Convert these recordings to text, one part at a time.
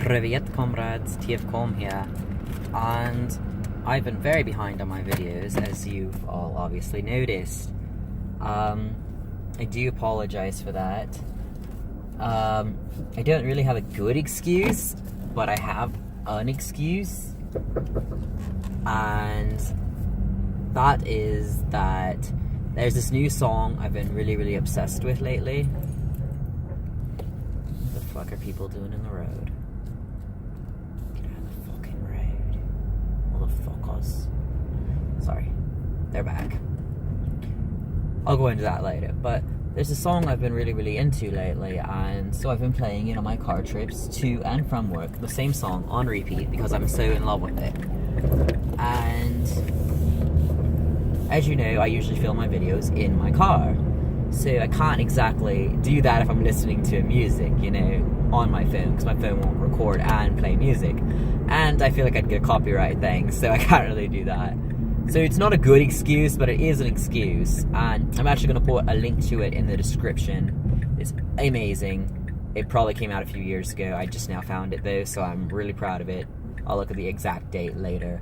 Privyet comrades, TFCom here, and I've been very behind on my videos, as you've all obviously noticed. I do apologize for that. I don't really have a good excuse, but I have an excuse, and that is that there's this new song I've been really obsessed with lately. What the fuck are people doing in the road? Get out of the fucking road. Motherfuckers. Sorry. They're back. I'll go into that later, but there's a song I've been really into lately, and so I've been playing it on my car trips to and from work, the same song on repeat because I'm so in love with it. And as you know, I usually film my videos in my car, so I can't exactly do that if I'm listening to music, you know, on my phone, because my phone won't record and play music, and I feel like I'd get a copyright thing, so I can't really do that. So it's not a good excuse, but it is an excuse, and I'm actually going to put a link to it in the description. It's amazing. It probably came out a few years ago. I just now found it though, so I'm really proud of it. I'll look at the exact date later.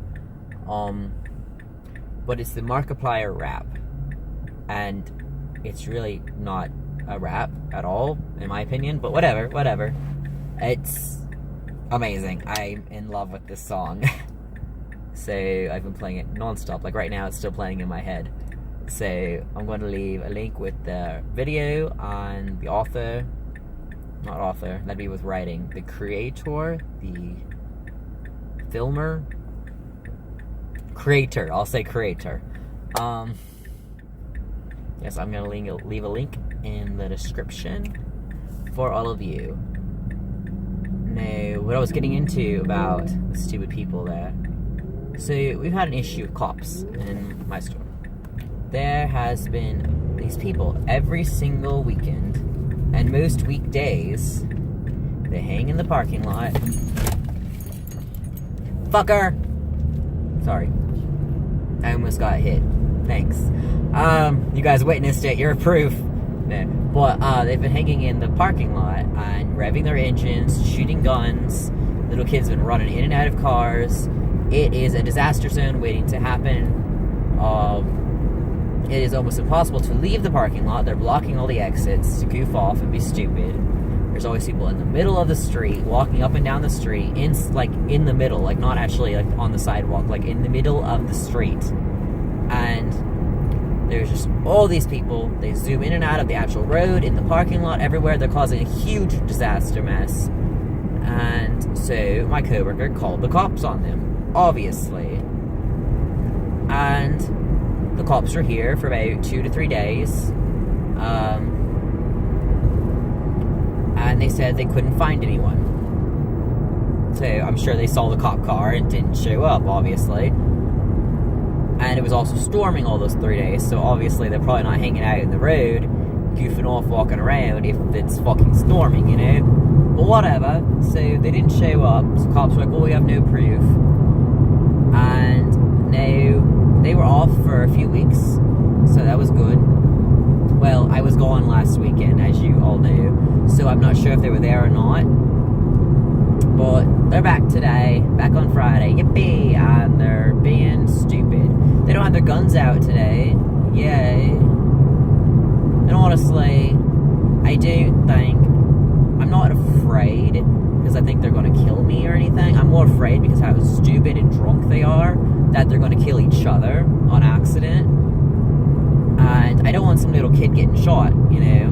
But it's the Markiplier rap, and it's really not a rap at all, in my opinion, but whatever. It's amazing. I'm in love with this song. So I've been playing it non-stop. Like right now it's still playing in my head. So I'm going to leave a link with the video and the author, not author, that'd be with writing, the creator, the filmer, creator, I'll say creator. Yes, I'm going to leave a link in the description for all of you. Now, what I was getting into about the stupid people there. So we've had an issue with cops in my store. There has been these people every single weekend and most weekdays. They hang in the parking lot. Fucker! Sorry. I almost got hit. Thanks. You guys witnessed it. You're proof. No. But they've been hanging in the parking lot and revving their engines, shooting guns. Little kids have been running in and out of cars. It is a disaster zone waiting to happen. It is almost impossible to leave the parking lot. They're blocking all the exits to goof off and be stupid. There's always people in the middle of the street, walking up and down the street, in the middle, like not actually like on the sidewalk, like in the middle of the street. And there's just all these people. They zoom in and out of the actual road, in the parking lot, everywhere. They're causing a huge disaster mess. And so my coworker called the cops on them. Obviously. And the cops were here for about 2 to 3 days. And they said they couldn't find anyone. So I'm sure they saw the cop car and didn't show up, obviously. And it was also storming all those 3 days, so obviously they're probably not hanging out in the road, goofing off, walking around if it's fucking storming, you know? But whatever. So they didn't show up, so cops were like, well, we have no proof. And now they were off for a few weeks, so that was good. Well, I was gone last weekend, as you all know, so I'm not sure if they were there or not. But they're back today, back on Friday, yippee, and they're being stupid. They don't have their guns out today, yay. And honestly, I don't think, I'm not afraid because I think they're going to kill me or anything. I'm more afraid because how stupid and drunk they are that they're going to kill each other on accident. And I don't want some little kid getting shot, you know,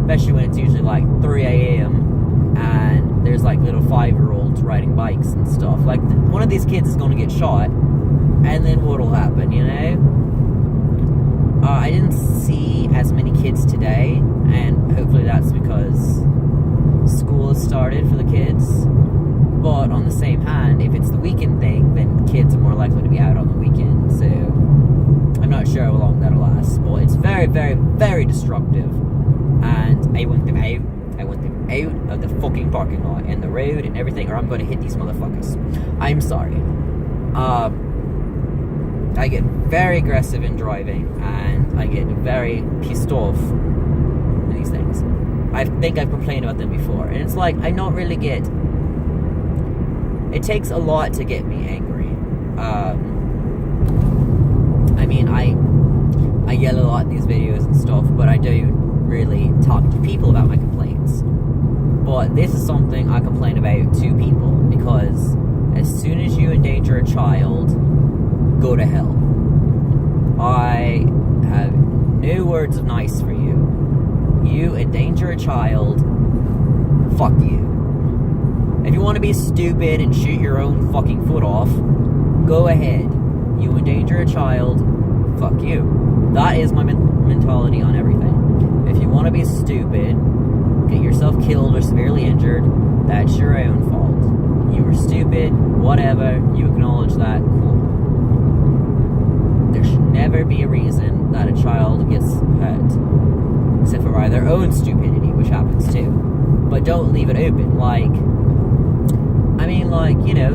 especially when it's usually like 3 a.m. and there's like little 5-year-olds riding bikes and stuff. Like, one of these kids is going to get shot, and then what'll happen, you know? I didn't see as many kids today, and hopefully that's because school has started for the kids. But on the same hand, if it's the weekend thing, then kids are more likely to be out on the weekend, so I'm not sure how long that'll last. But it's very destructive, and I want them out. I want them out of the fucking parking lot and the road and everything, or I'm going to hit these motherfuckers. I'm sorry. I get very aggressive in driving, and I get very pissed off in these things. I think I've complained about them before, and it's like, I don't really get it takes a lot to get me angry. I mean, I yell a lot in these videos and stuff, but I don't really talk to people about my complaints. But this is something I complain about to people, because as soon as you endanger a child, go to hell. I have no words of nice for you. You endanger a child, fuck you. If you want to be stupid and shoot your own fucking foot off, go ahead. You endanger a child, fuck you. That is my mentality on everything. If you want to be stupid, get yourself killed or severely injured, that's your own fault. You were stupid, whatever, you acknowledge that, cool. There should never be a reason that a child gets hurt, except for by their own stupidity, which happens too. But don't leave it open,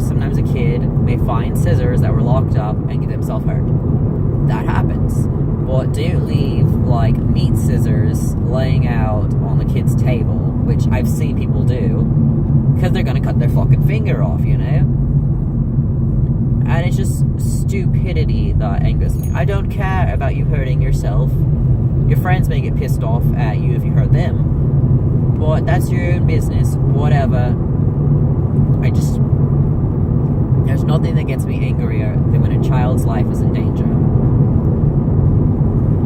sometimes a kid may find scissors that were locked up and get themselves hurt. That happens. But don't leave, meat scissors laying out on the kid's table, which I've seen people do, because they're gonna cut their fucking finger off, And it's just stupidity that angers me. I don't care about you hurting yourself. Your friends may get pissed off at you if you hurt them, but that's your own business, whatever. There's nothing that gets me angrier than when a child's life is in danger.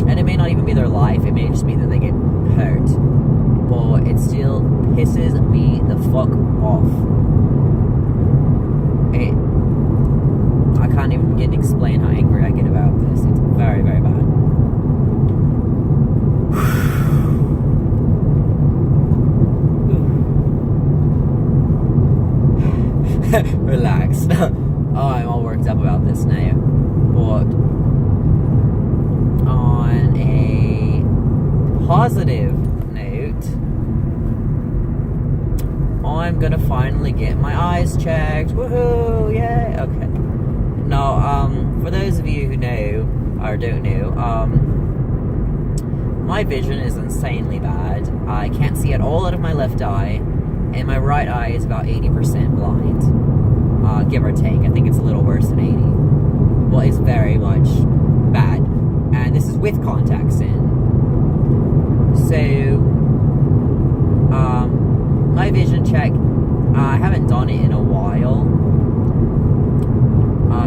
And it may not even be their life, it may just be that they get hurt. But it still pisses me the fuck off. I can't even begin to explain how angry I get about this. It's very, very bad. Relax. I'm all worked up about this now. But on a positive note, I'm gonna finally get my eyes checked. Woohoo! Yay! Okay. Now, for those of you who know or don't know, my vision is insanely bad. I can't see at all out of my left eye, and my right eye is about 80% blind, give or take. I think it's a little worse than 80, but it's very much bad, and this is with contacts in. So, my vision check, I haven't done it in a while,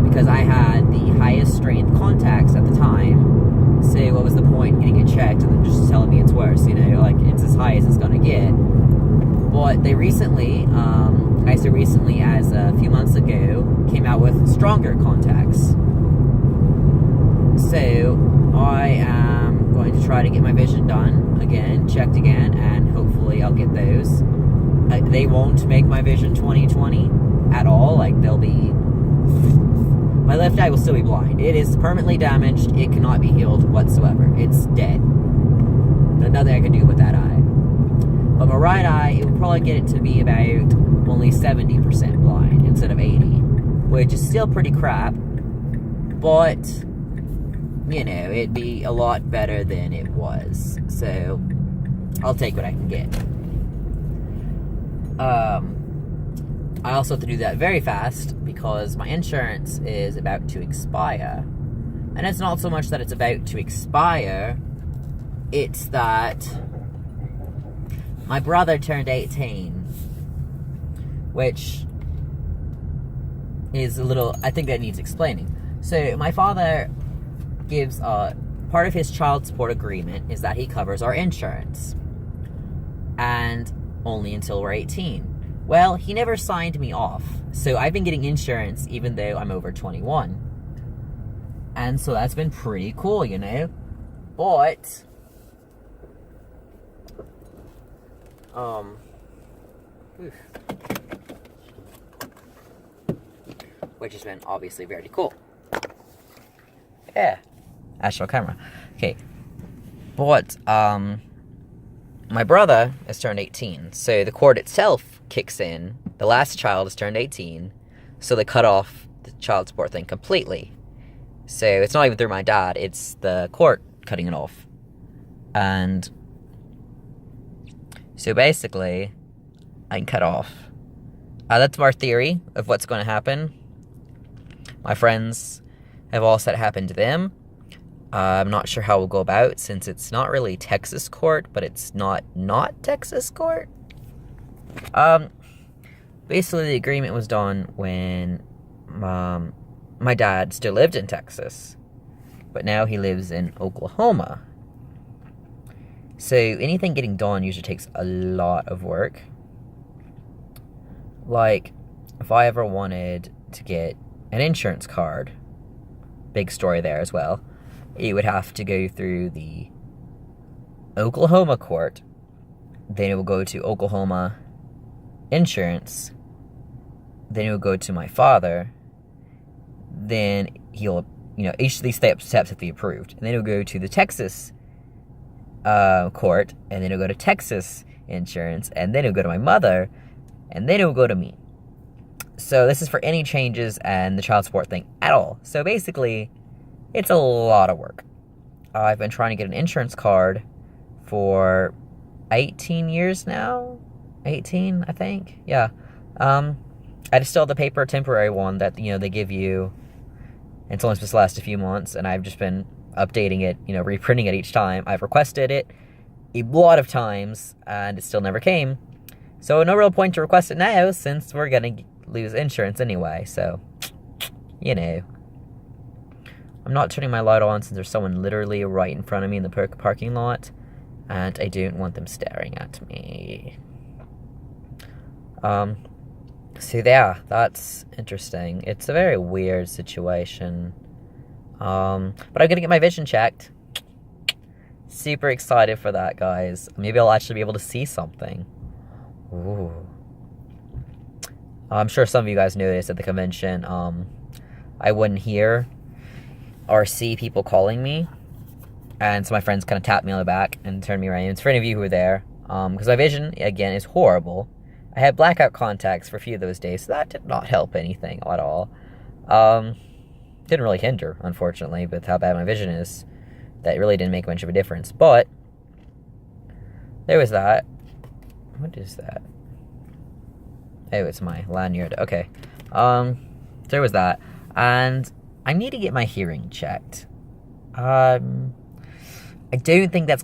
because I had the highest strength contacts at the time. So what was the point in getting it checked and then just telling me it's worse, it's as high as it's gonna get. But they recently, as a few months ago, came out with stronger contacts. So I am going to try to get my vision done again, checked again, and hopefully I'll get those. They won't make my vision 20/20 at all. They'll be... My left eye will still be blind. It is permanently damaged. It cannot be healed whatsoever. It's dead. There's nothing I can do with that eye. But my right eye, it will probably get it to be about only 70% blind instead of 80, which is still pretty crap. But, it'd be a lot better than it was. So, I'll take what I can get. I also have to do that very fast because my insurance is about to expire. And it's not so much that it's about to expire, it's that my brother turned 18, which is a little, I think that needs explaining. So my father gives, part of his child support agreement is that he covers our insurance. And only until we're 18. Well, he never signed me off, so I've been getting insurance even though I'm over 21. And so that's been pretty cool, But, which has been obviously very cool. Yeah. Astral camera. Okay. But, my brother has turned 18, so the court itself kicks in. The last child has turned 18, so they cut off the child support thing completely. So it's not even through my dad, it's the court cutting it off. And so basically, I can cut off That's our theory of what's going to happen. My friends have all said it happened to them. I'm not sure how we'll go about, since it's not really Texas court, but it's not Texas court. Basically, the agreement was done when my dad still lived in Texas, but now he lives in Oklahoma. So anything getting done usually takes a lot of work. Like, if I ever wanted to get an insurance card, big story there as well, it would have to go through the Oklahoma court, then it will go to Oklahoma insurance, then it will go to my father, then he'll, each of these steps have to be approved, and then it'll go to the Texas court, and then it'll go to Texas insurance, and then it'll go to my mother, and then it'll go to me. So this is for any changes and the child support thing at all. So basically, it's a lot of work. I've been trying to get an insurance card for 18 years now. 18, I think. Yeah. I just still have the paper temporary one that, they give you. It's only supposed to last a few months, and I've just been updating it, reprinting it each time. I've requested it a lot of times, and it still never came. So no real point to request it now, since we're going to lose insurance anyway. So, I'm not turning my light on since there's someone literally right in front of me in the parking lot, and I don't want them staring at me. So yeah, that's interesting. It's a very weird situation. But I'm gonna get my vision checked. Super excited for that, guys. Maybe I'll actually be able to see something. Ooh. I'm sure some of you guys noticed at the convention, I wouldn't hear or see people calling me. And so my friends kind of tapped me on the back and turned me around. It's for any of you who were there. Because my vision, again, is horrible. I had blackout contacts for a few of those days, so that did not help anything at all. Didn't really hinder, unfortunately, with how bad my vision is. That really didn't make much of a difference. But there was that. What is that? Oh, it's my lanyard. Okay. There was that. And I need to get my hearing checked. I don't think that's